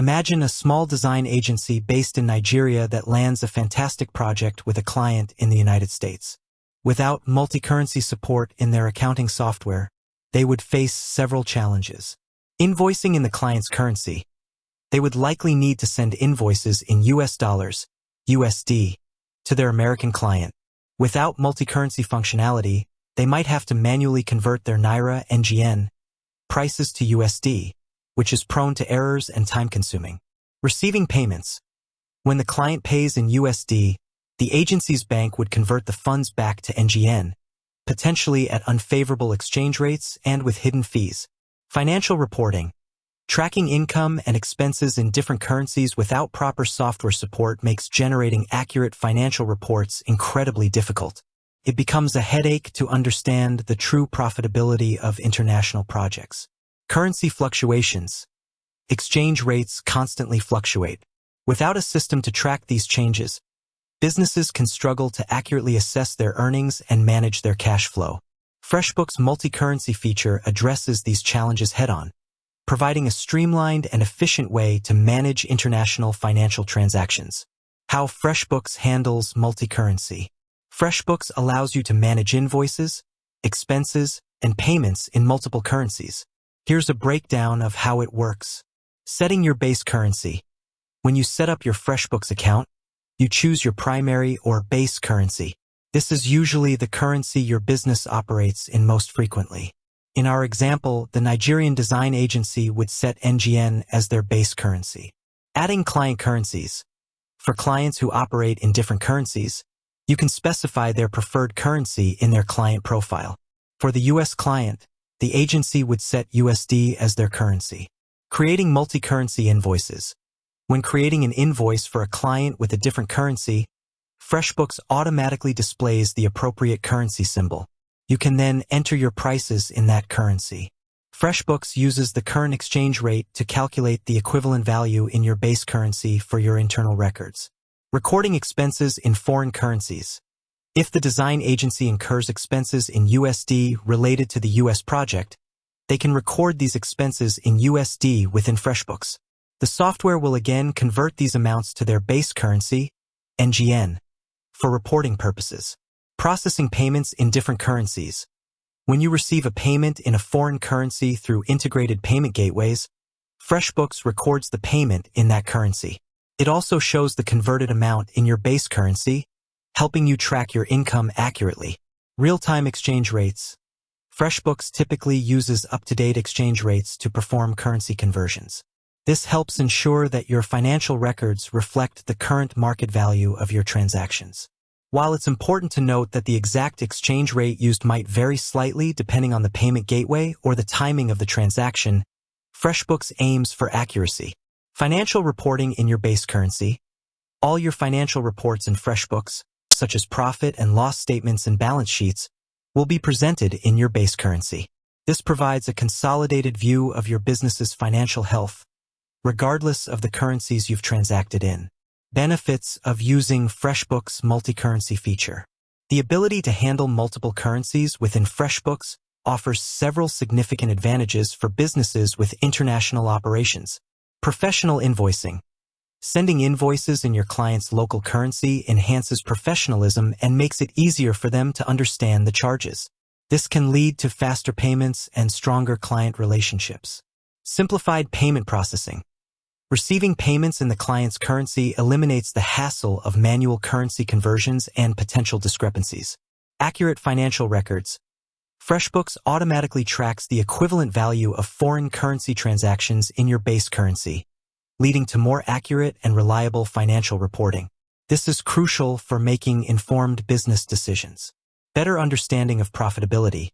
Imagine a small design agency based in Nigeria that lands a fantastic project with a client in the United States. Without multi-currency support in their accounting software, they would face several challenges. Invoicing in the client's currency. They would likely need to send invoices in US dollars, USD, to their American client. Without multi-currency functionality, they might have to manually convert their Naira and NGN prices to USD, which is prone to errors and time-consuming. Receiving payments. When the client pays in USD, the agency's bank would convert the funds back to NGN, potentially at unfavorable exchange rates and with hidden fees. Financial reporting. Tracking income and expenses in different currencies without proper software support makes generating accurate financial reports incredibly difficult. It becomes a headache to understand the true profitability of international projects. Currency fluctuations. Exchange rates constantly fluctuate. Without a system to track these changes, businesses can struggle to accurately assess their earnings and manage their cash flow. FreshBooks' multi-currency feature addresses these challenges head-on, providing a streamlined and efficient way to manage international financial transactions. How FreshBooks handles multi-currency. FreshBooks allows you to manage invoices, expenses, and payments in multiple currencies. Here's a breakdown of how it works. Setting your base currency. When you set up your FreshBooks account, you choose your primary or base currency. This is usually the currency your business operates in most frequently. In our example, the Nigerian design agency would set NGN as their base currency. Adding client currencies. For clients who operate in different currencies, you can specify their preferred currency in their client profile. For the US client, the agency would set USD as their currency. Creating multi-currency invoices. When creating an invoice for a client with a different currency, FreshBooks automatically displays the appropriate currency symbol. You can then enter your prices in that currency. FreshBooks uses the current exchange rate to calculate the equivalent value in your base currency for your internal records. Recording expenses in foreign currencies. If the design agency incurs expenses in USD related to the US project, they can record these expenses in USD within FreshBooks. The software will again convert these amounts to their base currency, NGN, for reporting purposes. Processing payments in different currencies. When you receive a payment in a foreign currency through integrated payment gateways, FreshBooks records the payment in that currency. It also shows the converted amount in your base currency, helping you track your income accurately. Real-time exchange rates. FreshBooks typically uses up-to-date exchange rates to perform currency conversions. This helps ensure that your financial records reflect the current market value of your transactions. While it's important to note that the exact exchange rate used might vary slightly depending on the payment gateway or the timing of the transaction, FreshBooks aims for accuracy. Financial reporting in your base currency. All your financial reports in FreshBooks, such as profit and loss statements and balance sheets, will be presented in your base currency. This provides a consolidated view of your business's financial health, regardless of the currencies you've transacted in. Benefits of using FreshBooks' multi-currency feature. The ability to handle multiple currencies within FreshBooks offers several significant advantages for businesses with international operations. Professional invoicing. Sending invoices in your client's local currency enhances professionalism and makes it easier for them to understand the charges. This can lead to faster payments and stronger client relationships. Simplified payment processing. Receiving payments in the client's currency eliminates the hassle of manual currency conversions and potential discrepancies. Accurate financial records. FreshBooks automatically tracks the equivalent value of foreign currency transactions in your base currency, leading to more accurate and reliable financial reporting. This is crucial for making informed business decisions. Better understanding of profitability.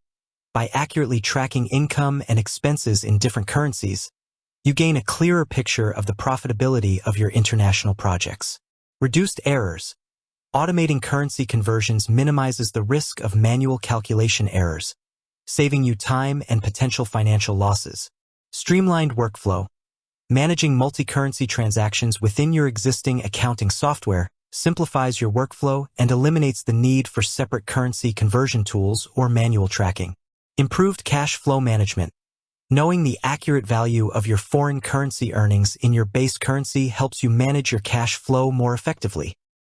By accurately tracking income and expenses in different currencies, you gain a clearer picture of the profitability of your international projects. Reduced errors. Automating currency conversions minimizes the risk of manual calculation errors, saving you time and potential financial losses. Streamlined workflow. Managing multi-currency transactions within your existing accounting software simplifies your workflow and eliminates the need for separate currency conversion tools or manual tracking. Improved cash flow management. Knowing the accurate value of your foreign currency earnings in your base currency helps you manage your cash flow more effectively.